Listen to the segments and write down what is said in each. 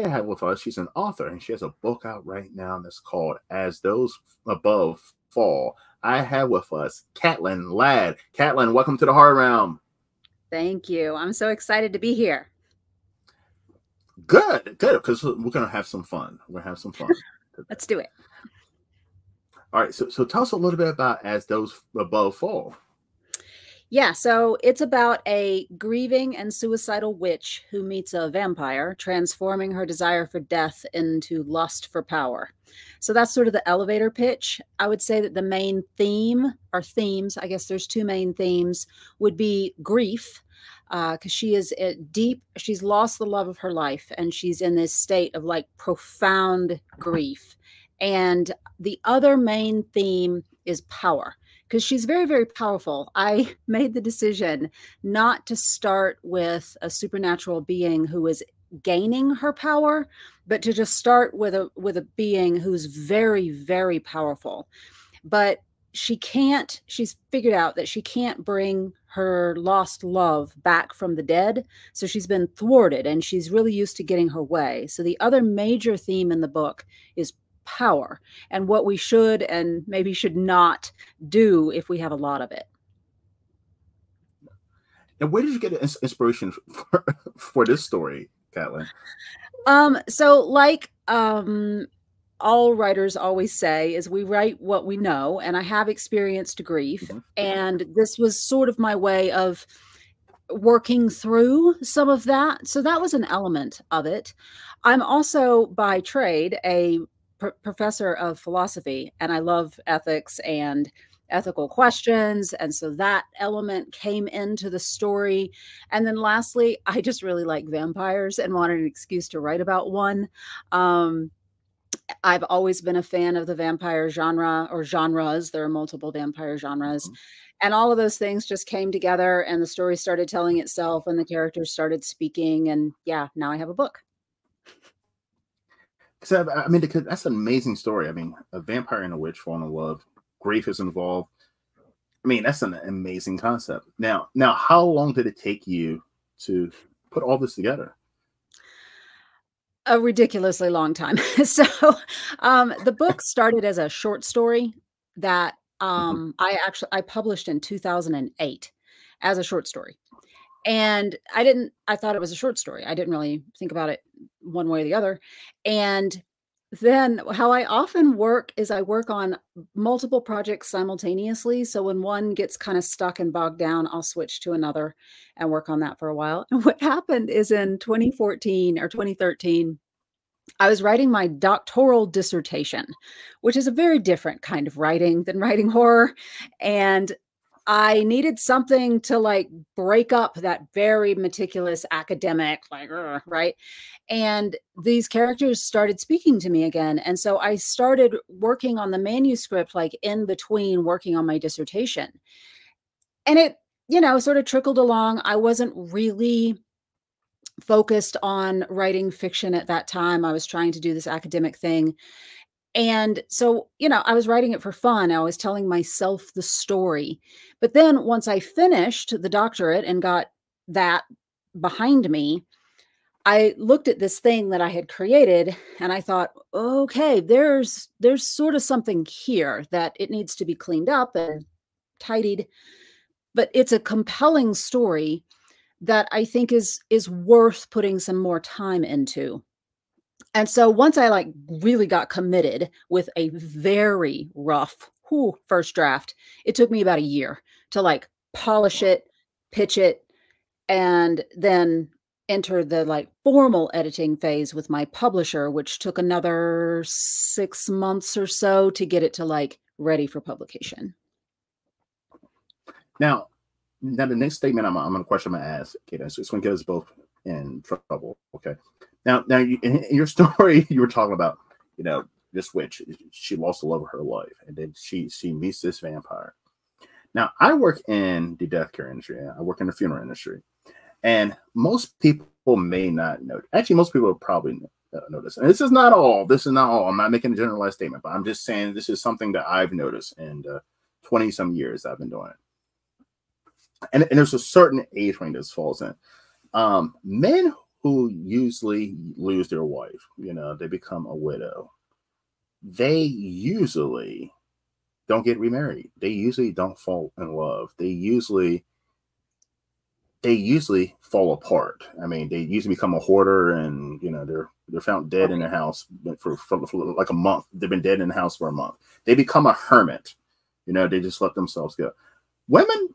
have with us, she's an author, and she has a book out right now that's called As Those Above Fall. I have with us Caitlin Ladd. Caitlin, welcome to the Horror Realm. Thank you. I'm so excited to be here. Good, because we're going to have some fun. We're going to have some fun. Let's do it. All right, so tell us a little bit about As Those Above Fall. Yeah, so it's about a grieving and suicidal witch who meets a vampire, transforming her desire for death into lust for power. So that's sort of the elevator pitch. I would say that the main theme, or themes, I guess there's two main themes, would be grief, because she is she's lost the love of her life, and she's in this state of like profound grief. And the other main theme is power, because she's very, very powerful. I made the decision not to start with a supernatural being who is gaining her power, but to just start with a being who's very, very powerful. But she's figured out that she can't bring her lost love back from the dead. So she's been thwarted, and she's really used to getting her way. So the other major theme in the book is power, and what we should and maybe should not do if we have a lot of it. And where did you get inspiration for this story, Caitlin? So like all writers always say, is we write what we know, and I have experienced grief, and this was sort of my way of working through some of that. So that was an element of it. I'm also by trade a professor of philosophy, and I love ethics and ethical questions, and so that element came into the story. And then lastly, I just really like vampires and wanted an excuse to write about one. I've always been a fan of the vampire genre, or genres. There are multiple vampire genres. And all of those things just came together, and the story started telling itself, and the characters started speaking, and yeah, now I have a book. So, I mean, that's an amazing story. I mean, a vampire and a witch falling in love, grief is involved. I mean, that's an amazing concept. Now, how long did it take you to put all this together? A ridiculously long time. So the book started as a short story that I published in 2008 as a short story. And I thought it was a short story. I didn't really think about it one way or the other. And then how I often work is I work on multiple projects simultaneously. So when one gets kind of stuck and bogged down, I'll switch to another and work on that for a while. And what happened is in 2014 or 2013, I was writing my doctoral dissertation, which is a very different kind of writing than writing horror. And I needed something to like break up that very meticulous academic, like, right? And these characters started speaking to me again. And so I started working on the manuscript, like in between working on my dissertation. And it, sort of trickled along. I wasn't really focused on writing fiction at that time. I was trying to do this academic thing. And so, I was writing it for fun. I was telling myself the story. But then once I finished the doctorate and got that behind me, I looked at this thing that I had created and I thought, okay, there's sort of something here that it needs to be cleaned up and tidied. But it's a compelling story that I think is worth putting some more time into. And so once I like really got committed with a very rough first draft, it took me about a year to like polish it, pitch it, and then enter the like formal editing phase with my publisher, which took another 6 months or so to get it to like ready for publication. Now the next statement I'm going to ask, okay, so it's going to get us both in trouble, okay? Now, in your story, you were talking about, this witch. She lost the love of her life, and then she meets this vampire. Now, I work in the death care industry. I work in the funeral industry, and most people may not know. Actually, most people probably know this. And this is not all. I'm not making a generalized statement, but I'm just saying this is something that I've noticed in 20-some years I've been doing it. And there's a certain age range this falls in. Men who usually lose their wife, you know, they become a widow, they usually don't get remarried. They usually don't fall in love. They usually fall apart. I mean, they usually become a hoarder, and you know they're found dead in their house for like a month. They've been dead in the house for a month. They become a hermit. You know, they just let themselves go. Women,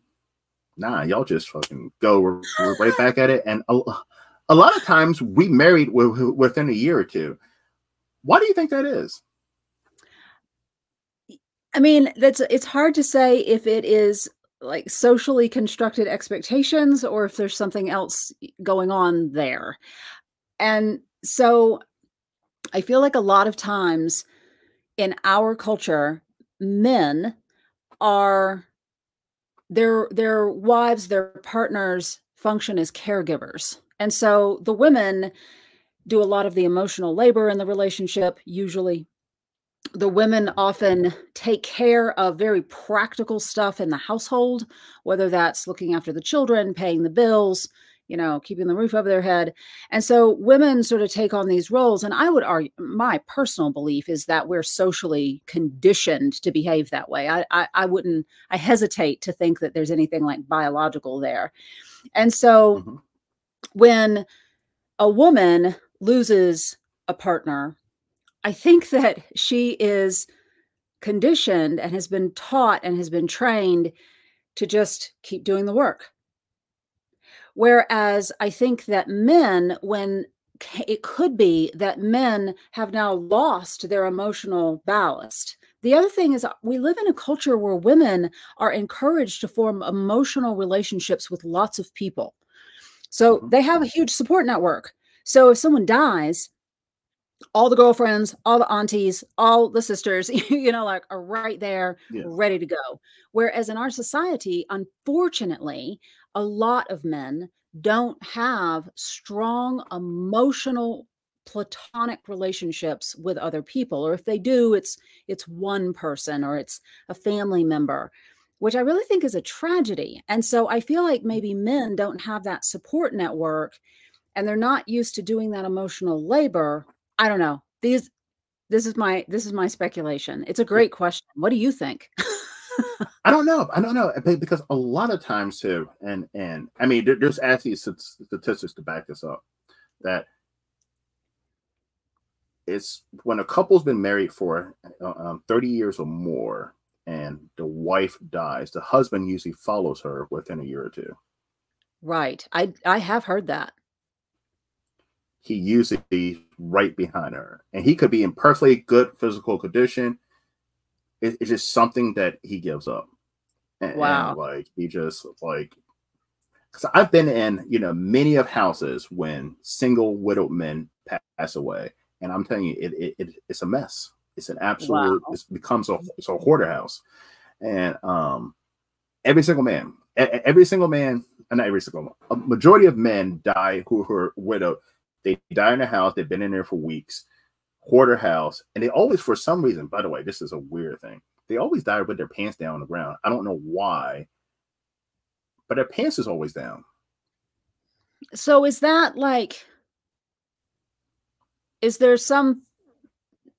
nah, y'all just fucking go. We're right back at it. And a lot of times we married within a year or two. Why do you think that is? I mean, it's hard to say if it is like socially constructed expectations or if there's something else going on there. And so I feel like a lot of times in our culture, men are their wives, their partners function as caregivers. And so the women do a lot of the emotional labor in the relationship. Usually the women often take care of very practical stuff in the household, whether that's looking after the children, paying the bills, you know, keeping the roof over their head. And so women sort of take on these roles. And I would argue, my personal belief is that we're socially conditioned to behave that way. I hesitate to think that there's anything like biological there. And so when a woman loses a partner, I think that she is conditioned and has been taught and has been trained to just keep doing the work. Whereas I think that men, when it could be that men have now lost their emotional ballast. The other thing is we live in a culture where women are encouraged to form emotional relationships with lots of people. So they have a huge support network. So if someone dies, all the girlfriends, all the aunties, all the sisters, you know, like are right there, ready to go. Whereas in our society, unfortunately, a lot of men don't have strong emotional platonic relationships with other people. Or if they do, it's one person or it's a family member, which I really think is a tragedy. And so I feel like maybe men don't have that support network and they're not used to doing that emotional labor. I don't know. This is my speculation. It's a great question. What do you think? I don't know. Because a lot of times too, and I mean, there's actually statistics to back this up, that it's when a couple's been married for 30 years or more, and the wife dies, the husband usually follows her within a year or two. Right. I have heard that. He usually be right behind her, and he could be in perfectly good physical condition. It's just something that he gives up. Wow. And like he just like, because I've been in, you know, many of houses when single widowed men pass away, and I'm telling you, it's a mess. It's an absolute. Wow. It becomes a hoarder house, and every single man, not every single man, a majority of men die who are widowed. They die in a house. They've been in there for weeks. Hoarder house, and they always, for some reason, by the way, this is a weird thing, they always die with their pants down on the ground. I don't know why, but their pants is always down. So is that like, is there some,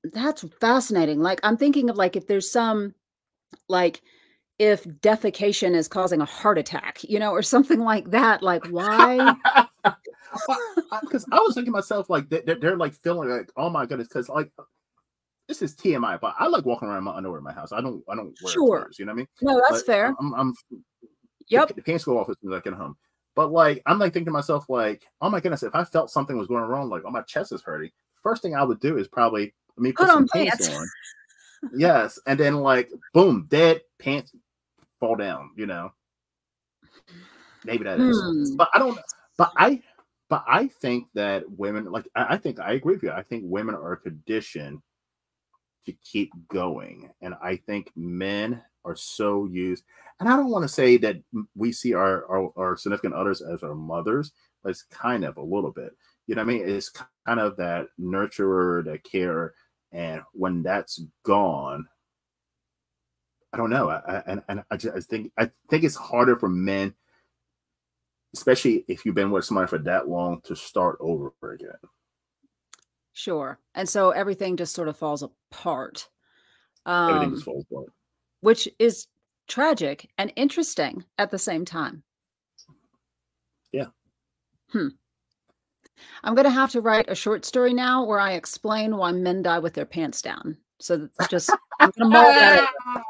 that's fascinating. Like I'm thinking of like, if there's some, like if defecation is causing a heart attack, you know, or something like that, like why? Because I was thinking to myself, like they're like feeling like, oh my goodness, because like this is TMI, but I like walking around in my underwear in my house. I don't wear clothes, you know what I mean? No, that's fair. Yep. The pants go off as soon as I get home. But like I'm like thinking to myself, like, oh my goodness, if I felt something was going wrong, like, oh, my chest is hurting, first thing I would do is probably put some pants on. Yes, and then like boom, dead pants fall down, you know. Maybe that is. But I don't. But I think that women, like, I think I agree with you. I think women are conditioned to keep going. And I think men are so used. And I don't want to say that we see our significant others as our mothers, but it's kind of a little bit. You know what I mean? It's kind of that nurturer, that care. And when that's gone, I don't know. I think it's harder for men especially if you've been with somebody for that long, to start over again. Sure. And so everything just sort of falls apart, Everything just um, falls apart. which is tragic and interesting at the same time. Yeah. Hmm. I'm going to have to write a short story now where I explain why men die with their pants down. So that's just, I'm going to mull that over.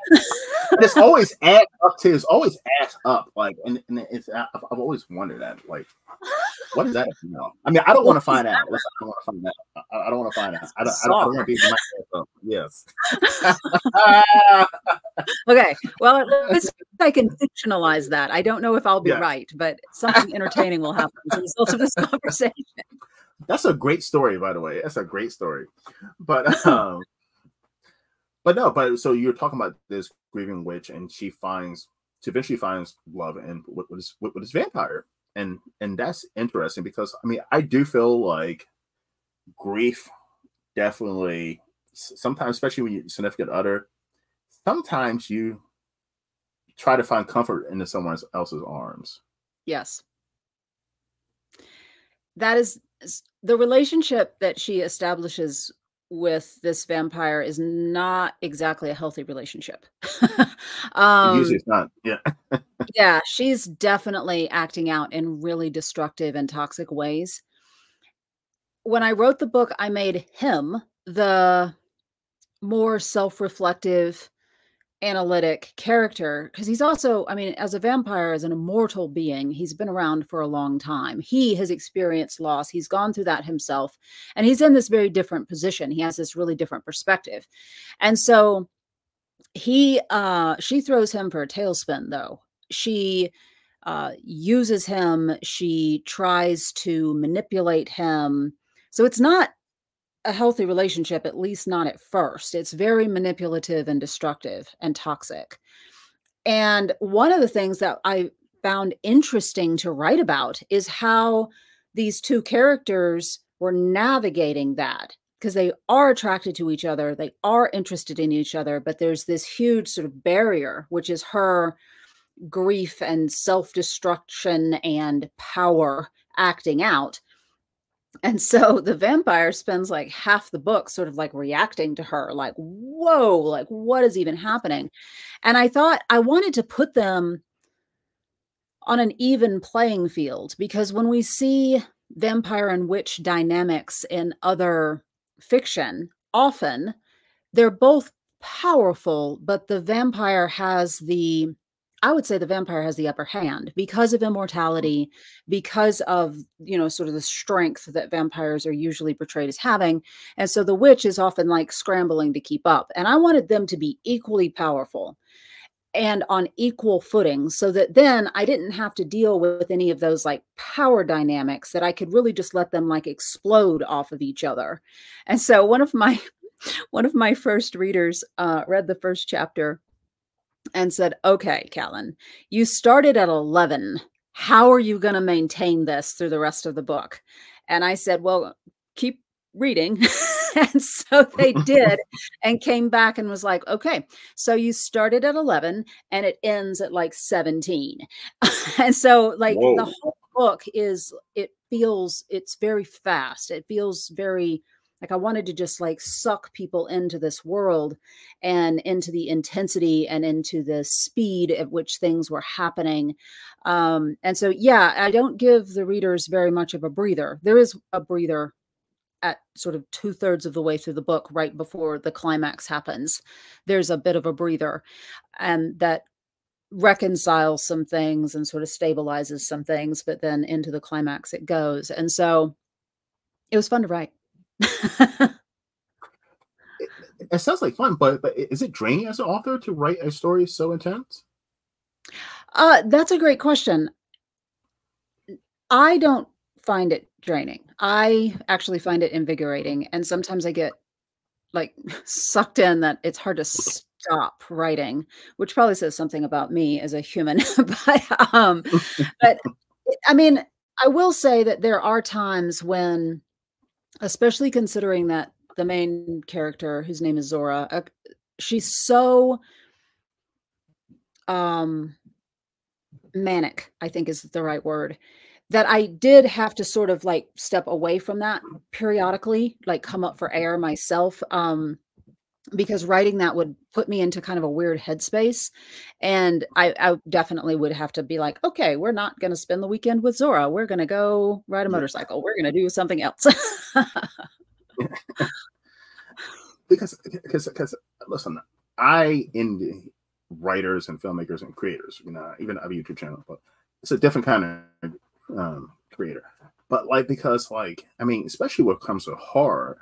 And it's always add up to. It's always adds up. Like, and it's. I've always wondered that. Like, what is that? You know, I mean, I don't want to find out. Listen, I don't want to find out. I don't want to find out. I don't want to be my. Yes. Okay. Well, at least I can fictionalize that. I don't know if I'll be right, but something entertaining will happen as a result of this conversation. That's a great story, by the way. That's a great story. But no, but so you're talking about this grieving witch, and she eventually finds love and with this vampire, and that's interesting because I mean I do feel like grief definitely sometimes, especially when you're significant other, sometimes you try to find comfort into someone else's arms. Yes. That is the relationship that she establishes with this vampire is not exactly a healthy relationship. Usually it's not. Yeah. Yeah, she's definitely acting out in really destructive and toxic ways. When I wrote the book, I made him the more self-reflective, analytic character because he's also, I mean, as a vampire, as an immortal being, he's been around for a long time. He has experienced loss. He's gone through that himself, and he's in this very different position. He has this really different perspective. And so she throws him for a tailspin, though. She uses him. She tries to manipulate him. So it's not a healthy relationship, at least not at first. It's very manipulative and destructive and toxic. And one of the things that I found interesting to write about is how these two characters were navigating that, because they are attracted to each other, they are interested in each other, but there's this huge sort of barrier, which is her grief and self-destruction and power acting out. And so the vampire spends like half the book sort of like reacting to her, like, whoa, like what is even happening? And I thought I wanted to put them on an even playing field, because when we see vampire and witch dynamics in other fiction, often they're both powerful, but the vampire has the, I would say the vampire has the upper hand because of immortality, because of, you know, sort of the strength that vampires are usually portrayed as having. And so the witch is often like scrambling to keep up. And I wanted them to be equally powerful and on equal footing, so that then I didn't have to deal with any of those like power dynamics, that I could really just let them like explode off of each other. And so one of my first readers read the first chapter and said, okay, Callan, you started at 11. How are you going to maintain this through the rest of the book? And I said, well, keep reading. And so they did, and came back and was like, okay, so you started at 11 and it ends at like 17. And so like Whoa. the whole book is, it's very fast. It feels very like I wanted to just like suck people into this world and into the intensity and into the speed at which things were happening. And so, yeah, I don't give the readers very much of a breather. There is a breather at sort of 2/3 of the way through the book, right before the climax happens. There's a bit of a breather, and that reconciles some things and sort of stabilizes some things, but then into the climax it goes. And so it was fun to write. It sounds like fun, but is it draining as an author to write a story so intense? That's a great question. I don't find it draining. I actually find it invigorating, and sometimes I get like sucked in that it's hard to stop writing, which probably says something about me as a human. But I mean, I will say that there are times when, especially considering that the main character, whose name is Zora, she's so manic, I think is the right word, that I did have to sort of like step away from that periodically, like come up for air myself. Because writing that would put me into kind of a weird headspace. And I definitely would have to be like, okay, we're not going to spend the weekend with Zora. We're going to go ride a Yeah. motorcycle. We're going to do something else. Because listen, I envy writers and filmmakers and creators. You know, even I have a YouTube channel, but it's a different kind of creator. But like, because like, I mean, especially when it comes to horror,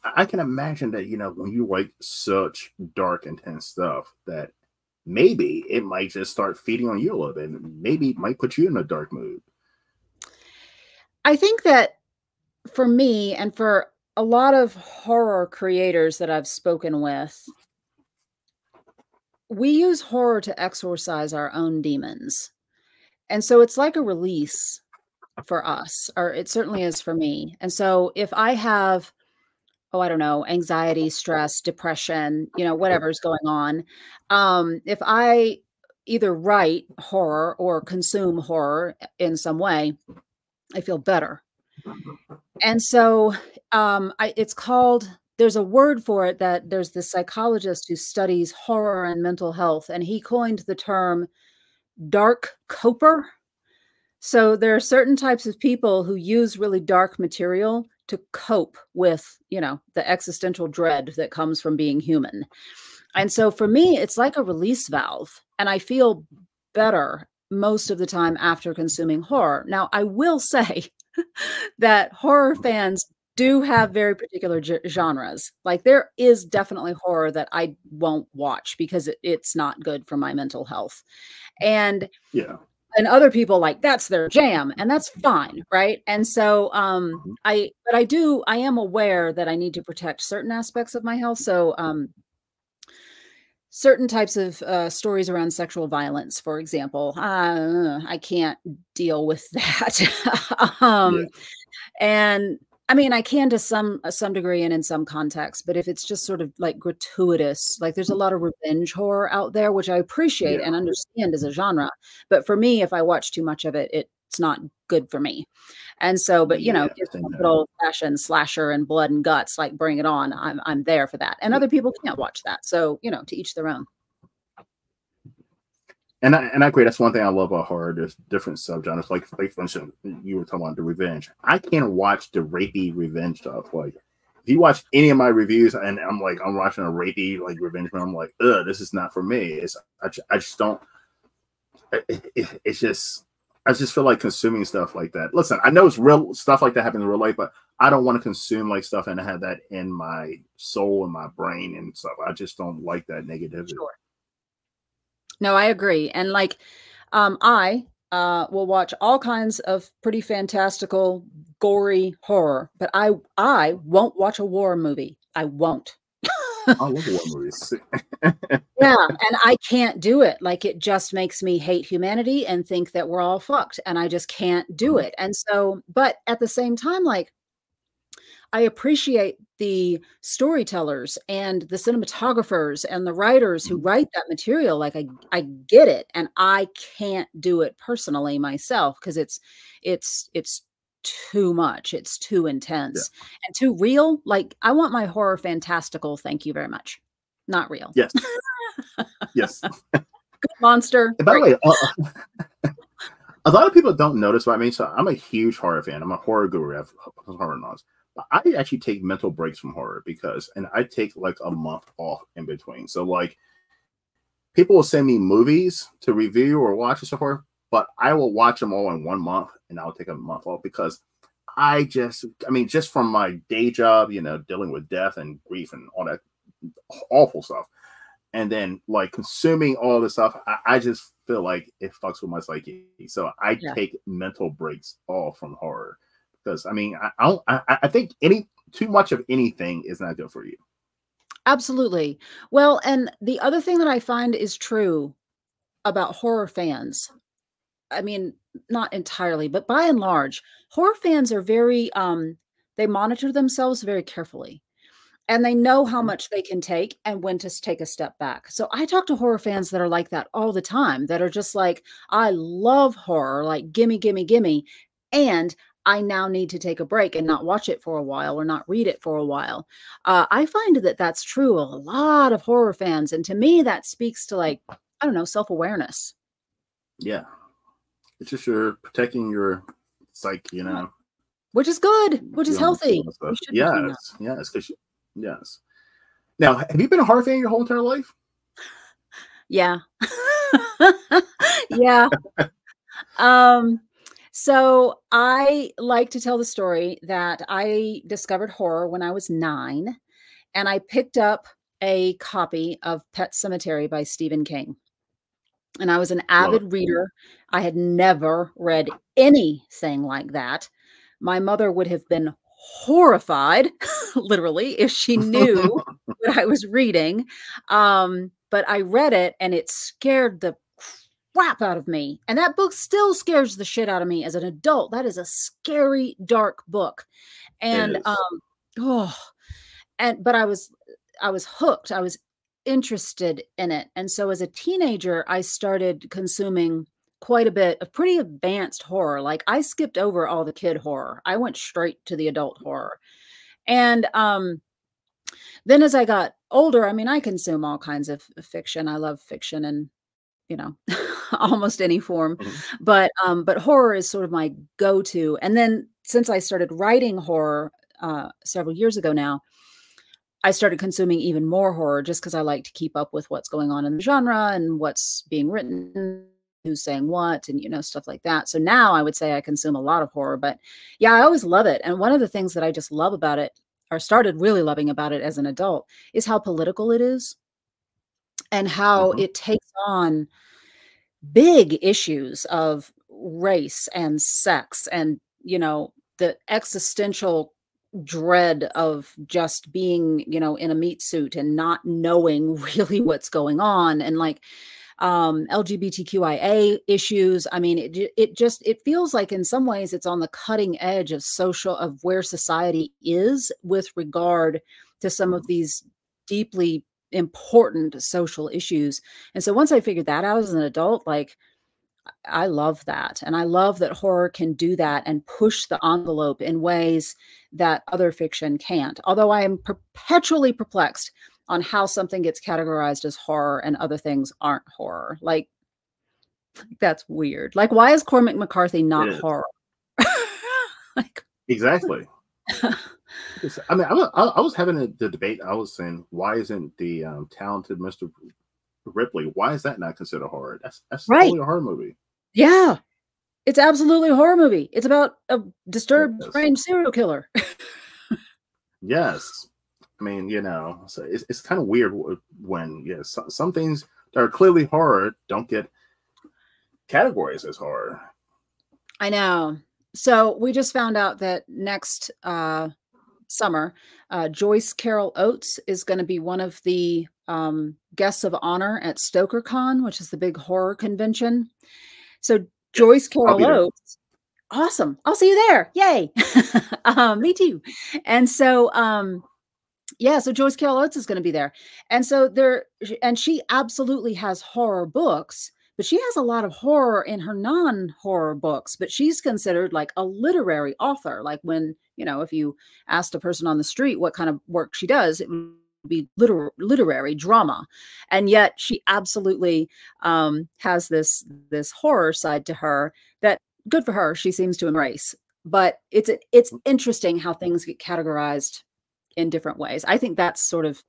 I can imagine that, you know, when you write such dark, intense stuff, that maybe it might just start feeding on you a little bit, and maybe it might put you in a dark mood. I think that for me and for a lot of horror creators that I've spoken with, we use horror to exorcise our own demons. And so it's like a release for us, or it certainly is for me. And so if I have, oh, I don't know, anxiety, stress, depression, you know, whatever's going on, if I either write horror or consume horror in some way, I feel better. And so it's called, there's a word for it, that there's this psychologist who studies horror and mental health, and he coined the term dark coper. So there are certain types of people who use really dark material to cope with, you know, the existential dread that comes from being human. And so for me, it's like a release valve, and I feel better most of the time after consuming horror. Now, I will say that horror fans do have very particular genres. Like there is definitely horror that I won't watch because it's not good for my mental health. And Yeah. and other people, like, that's their jam, and that's fine, right? And so I am aware that I need to protect certain aspects of my health. So certain types of stories around sexual violence, for example, I can't deal with that. Yeah. And I mean, I can to some degree and in some context, but if it's just sort of like gratuitous, like there's a lot of revenge horror out there, which I appreciate Yeah. and understand as a genre. But for me, if I watch too much of it, it's not good for me. And so, but you know, Yeah. just good old fashioned slasher and blood and guts, like bring it on. I'm there for that. And Yeah. other people can't watch that. So, you know, to each their own. And I agree. That's one thing I love about horror. There's different subgenres. Like for instance, you were talking about the revenge. I can't watch the rapey revenge stuff. Like if you watch any of my reviews and I'm watching a rapey like revenge, I'm like, ugh, this is not for me. I just don't. It's just I just feel like consuming stuff like that. Listen, I know it's real stuff like that happens in real life, but I don't want to consume like stuff and have that in my soul and my brain and stuff. I just don't like that negativity. Sure. No, I agree. And like, I will watch all kinds of pretty fantastical, gory horror, but I won't watch a war movie. I won't. I love war movies. Yeah, and I can't do it. Like it just makes me hate humanity and think that we're all fucked, and I just can't do it. And so, but at the same time, like I appreciate the storytellers and the cinematographers and the writers who write that material. Like I get it, and I can't do it personally myself because it's too much. It's too intense and too real. Like I want my horror fantastical. Thank you very much. Not real. Yes. Yes. Good monster. And by the way, a lot of people don't notice about me. So I'm a huge horror fan. I'm a horror guru. I have horror novels. But I actually take mental breaks from horror and I take like a month off in between. So like people will send me movies to review or watch and so forth, but I will watch them all in 1 month and I'll take a month off because just from my day job, you know, dealing with death and grief and all that awful stuff. And then like consuming all this stuff, I just feel like it fucks with my psyche. So I take mental breaks off from horror because I mean, I think too much of anything is not good for you. Absolutely. Well, and the other thing that I find is true about horror fans, I mean, not entirely, but by and large, horror fans are very, they monitor themselves very carefully. and they know how much they can take and when to take a step back. So I talk to horror fans that are like that all the time, that are just like, I love horror, like gimme, gimme, gimme. And I now need to take a break and not watch it for a while or not read it for a while. I find that that's true of a lot of horror fans. And to me, that speaks to, like, I don't know, self-awareness. Yeah. It's just you're protecting your psyche, you know. Which is good, which is healthy. Yes, yes, yes. Now, have you been a horror fan your whole entire life? Yeah. Yeah. So I like to tell the story that I discovered horror when I was 9, and I picked up a copy of Pet Sematary by Stephen King. And I was an avid reader. I had never read anything like that. My mother would have been horrified, literally, if she knew what I was reading. But I read it and it scared the crap out of me. And that book still scares the shit out of me as an adult. That is a scary, dark book. And but I was hooked. I was interested in it. And so as a teenager, I started consuming quite a bit of pretty advanced horror. Like, I skipped over all the kid horror. I went straight to the adult horror. And then as I got older, I mean, I consume all kinds of fiction. I love fiction and, you know, almost any form. But horror is sort of my go-to. And then since I started writing horror several years ago now, I started consuming even more horror just because I like to keep up with what's going on in the genre and what's being written, who's saying what, and, you know, stuff like that. So now I would say I consume a lot of horror, but yeah, I always love it. And one of the things that I just love about it, or started really loving about it as an adult, is how political it is and how it takes on big issues of race and sex and, you know, the existential dread of just being, you know, in a meat suit and not knowing really what's going on, and like LGBTQIA issues. I mean, it feels like in some ways it's on the cutting edge of where society is with regard to some of these deeply important social issues. And so once I figured that out as an adult, like, I love that. And I love that horror can do that and push the envelope in ways that other fiction can't. Although I am perpetually perplexed on how something gets categorized as horror and other things aren't horror. Like, that's weird. Like, why is Cormac McCarthy not horror? Like, exactly. I mean, I was having the debate. I was saying, why isn't the Talented Mr. Ripley, why is that not considered horror? That's right. Totally a horror movie. Yeah, it's absolutely a horror movie. It's about a disturbed, strange serial killer. Yes, I mean, you know, so it's kind of weird when some things that are clearly horror don't get categories as horror. I know. So we just found out that next summer, Joyce Carol Oates is going to be one of the guests of honor at StokerCon, which is the big horror convention. So Joyce Carol Oates, awesome. I'll see you there. Yay. Me too. And so, yeah, so Joyce Carol Oates is going to be there. And so she absolutely has horror books, but she has a lot of horror in her non-horror books, but she's considered like a literary author. Like, when, you know, if you asked a person on the street what kind of work she does, it would be literary drama. And yet she absolutely has this horror side to her that, good for her, she seems to embrace. But it's interesting how things get categorized in different ways. I think that's sort of,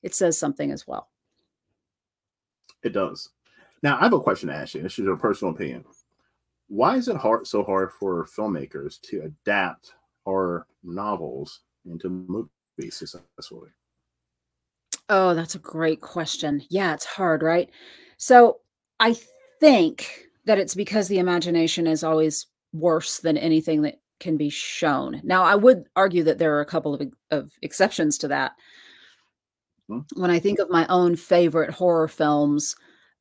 it says something as well. It does. Now, I have a question to ask you. This is your personal opinion. Why is it so hard for filmmakers to adapt horror novels into movies successfully? Oh, that's a great question. Yeah, it's hard, right? So I think that it's because the imagination is always worse than anything that can be shown. Now, I would argue that there are a couple of exceptions to that. When I think of my own favorite horror films,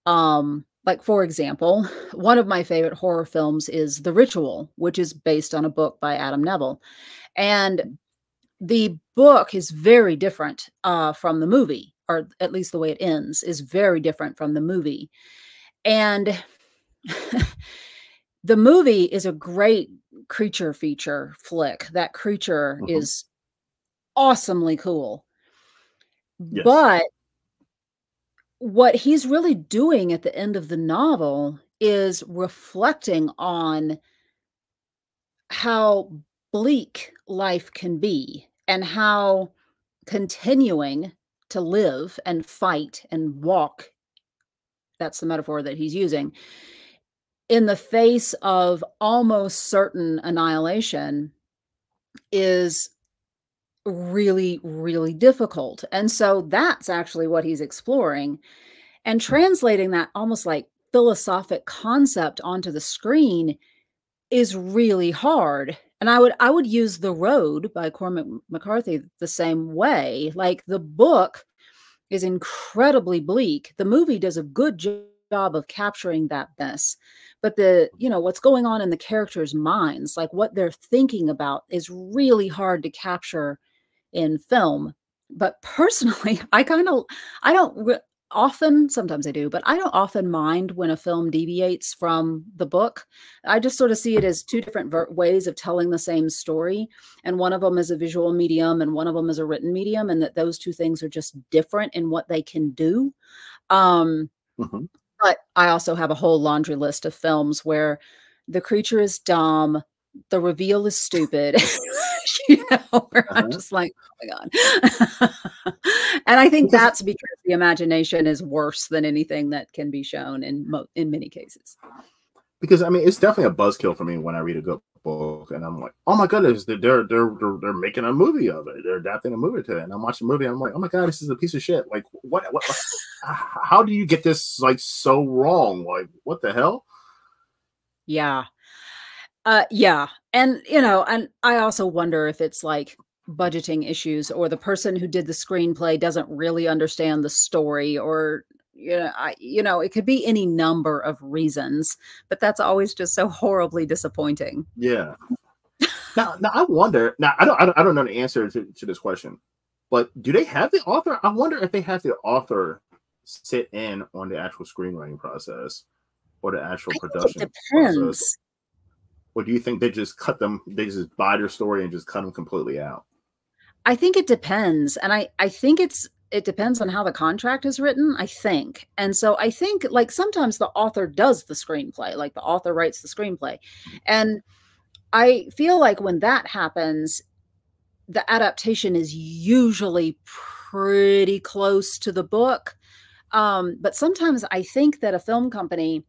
like, for example, one of my favorite horror films is The Ritual, which is based on a book by Adam Neville. And the book is very different from the movie, or at least the way it ends is very different from the movie. And the movie is a great creature feature flick. That creature Mhm. is awesomely cool. Yes. But what he's really doing at the end of the novel is reflecting on how bleak life can be and how continuing to live and fight and walk, that's the metaphor that he's using, in the face of almost certain annihilation is really, really difficult. And so that's actually what he's exploring. And translating that almost like philosophic concept onto the screen is really hard. And I would use The Road by Cormac McCarthy the same way. Like, the book is incredibly bleak. The movie does a good job of capturing that mess. But what's going on in the characters' minds, like what they're thinking about, is really hard to capture in film. But personally, I don't often, sometimes I do, but I don't often mind when a film deviates from the book. I just sort of see it as two different ways of telling the same story. And one of them is a visual medium and one of them is a written medium, and that those two things are just different in what they can do. Um, Mhm. but I also have a whole laundry list of films where the creature is dumb, the reveal is stupid, where I'm Uh-huh. just like, "Oh my god." And I think Because that's because the imagination is worse than anything that can be shown in many cases. I mean, it's definitely a buzzkill for me when I read a good book, and I'm like, oh my goodness, they're making a movie of it. They're adapting a movie to it, and I'm watching the movie. And I'm like, oh my god, this is a piece of shit. Like, what? How do you get this like so wrong? Like, what the hell? Yeah. Yeah. And, and I also wonder if it's like budgeting issues, or the person who did the screenplay doesn't really understand the story, or, it could be any number of reasons, but that's always just so horribly disappointing. Yeah. Now I wonder. Now I don't know the answer to this question, but do they have the author? I wonder if they have the author sit in on the actual screenwriting process or the actual I think it production process, depends. or do you think they just cut them? They just buy their story and just cut them completely out? I think it depends. And I think it depends on how the contract is written, I think. And so I think, like, sometimes the author does the screenplay, like the author writes the screenplay. And I feel like when that happens, the adaptation is usually pretty close to the book. But sometimes I think that a film company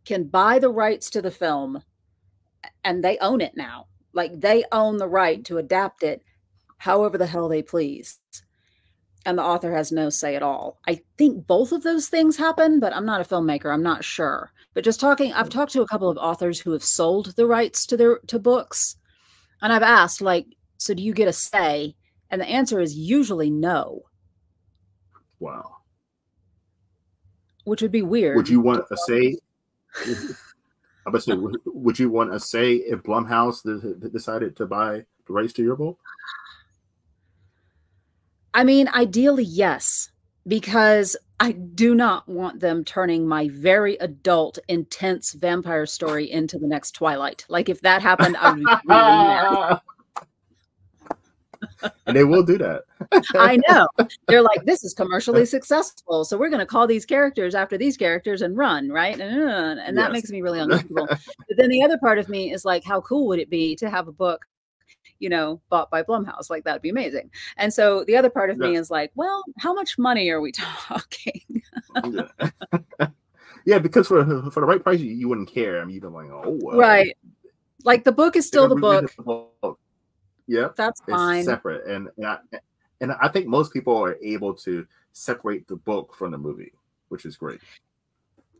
can buy the rights to the film and they own it now. Like, they own the right to adapt it however the hell they please. And the author has no say at all. I think both of those things happen, but I'm not a filmmaker. I'm not sure. But I've talked to a couple of authors who have sold the rights to books, and I've asked, like, so do you get a say? And the answer is usually no, Wow. which would be Would weird. you want a say? I bet say, would you want a say if Blumhouse decided to buy the rights to your book? I mean, ideally, yes, because I do not want them turning my very adult, intense vampire story into the next Twilight. Like, if that happened, I would be really mad. And they will do that. I know. They're like, this is commercially successful, so we're going to call these characters after these characters and run, right? And that Yes. makes me really uncomfortable. But then the other part of me is like, how cool would it be to have a book, bought by Blumhouse? Like, that'd be amazing. And so the other part of me Yes. is like, well, how much money are we talking? Yeah. Yeah, because for the right price, you wouldn't care. I mean, you'd be like, oh well, Right. Like, the book is they're still gonna the book. revisit the book. Yep, That's it's fine. separate, and I think most people are able to separate the book from the movie, which is great.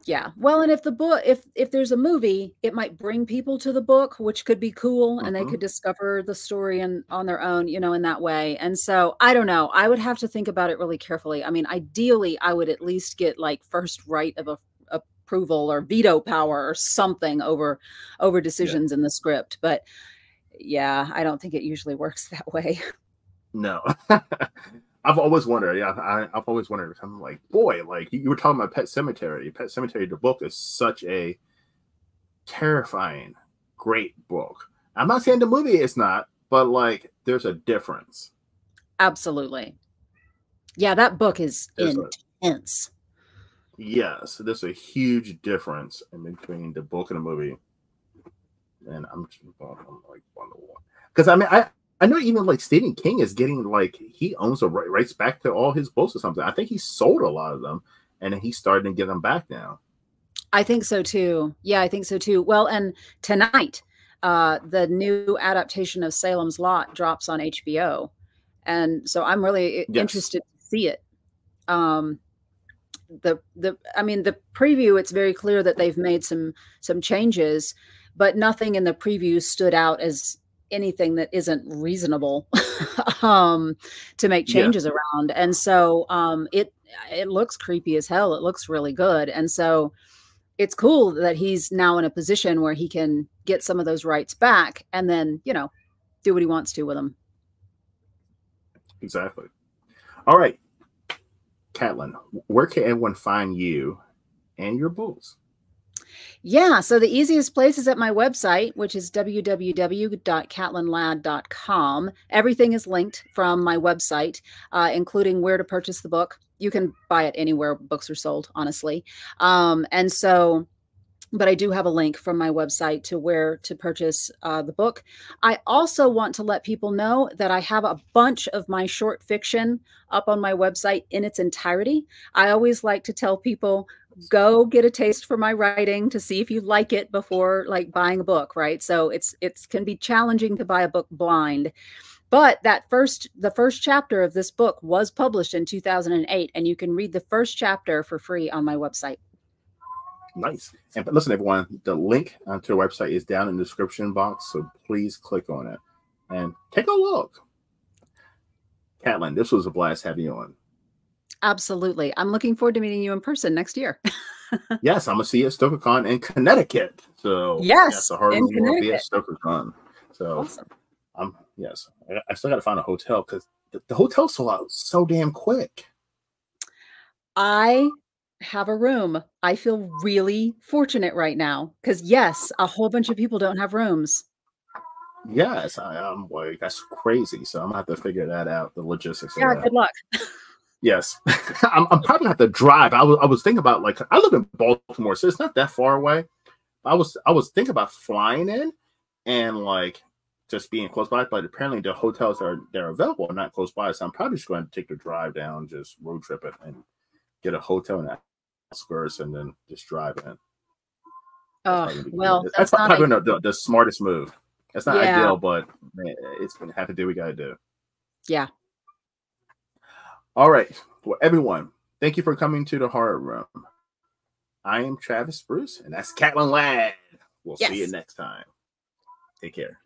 Yeah. Well, and if there's a movie, it might bring people to the book, which could be cool, and they Hmm. could discover the story on their own, in that way. And so I don't know. I would have to think about it really carefully. I mean, ideally, I would at least get like first right of approval or veto power or something over Yeah. decisions in the script. But yeah, I don't think it usually works that way. No. I've always wondered. Yeah, I've always wondered. I'm like, boy, like you were talking about Pet Cemetery. Pet Cemetery, the book is such a terrifying, great book. I'm not saying the movie is not, but like there's a difference. Absolutely. Yeah, that book is intense. Yes, there's a huge difference in between the book and the movie. And I'm like because I mean I know even like Stephen King is getting like he owns the rights back to all his books or something. I think he sold a lot of them and then he's starting to get them back now. I think so too. Yeah, I think so too. Well, and tonight, the new adaptation of Salem's Lot drops on HBO, and so I'm really interested to see it. I mean, the preview, it's very clear that they've made some changes, but nothing in the preview stood out as anything that isn't reasonable to make changes around. And so it looks creepy as hell. It looks really good. And so it's cool that he's now in a position where he can get some of those rights back and then, you know, do what he wants to with them. Exactly. All right. Caitlin, where can everyone find you and your books? Yeah, so the easiest place is at my website, which is www.caitlinladd.com. Everything is linked from my website, including where to purchase the book. You can buy it anywhere books are sold, honestly. And so, but I do have a link from my website to where to purchase the book. I also want to let people know that I have a bunch of my short fiction up on my website in its entirety. I always like to tell people, go get a taste for my writing to see if you like it before like buying a book, right? So it can be challenging to buy a book blind. But the first chapter of this book was published in 2008, and you can read the first chapter for free on my website. Nice. And listen, everyone, the link to the website is down in the description box, so please click on it and take a look. Caitlin, this was a blast having you on. Absolutely. I'm looking forward to meeting you in person next year. Yes, I'm going to see you at StokerCon in Connecticut. So yes, the hard one will be at StokerCon. So awesome. Yes, I still got to find a hotel because the hotel sold out so damn quick. I have a room. I feel really fortunate right now because yes, a whole bunch of people don't have rooms. Yes, I'm like, that's crazy. So I'm gonna have to figure that out, the logistics. Yeah, good luck. Yes, I'm probably gonna have to drive. I was thinking about, like, I live in Baltimore, so it's not that far away. I was thinking about flying in and like just being close by, but apparently the hotels they're available are not close by. So I'm probably just going to take the drive down, just road trip it, and get a hotel in the outskirts, and then just drive in. Oh well, that's probably the smartest move. That's not ideal, but man, it's gonna have to do what we gotta do. Yeah. All right. Well, everyone, thank you for coming to the Horror Room. I am Travis Bruce, and that's Caitlin Ladd. We'll see you next time. Take care.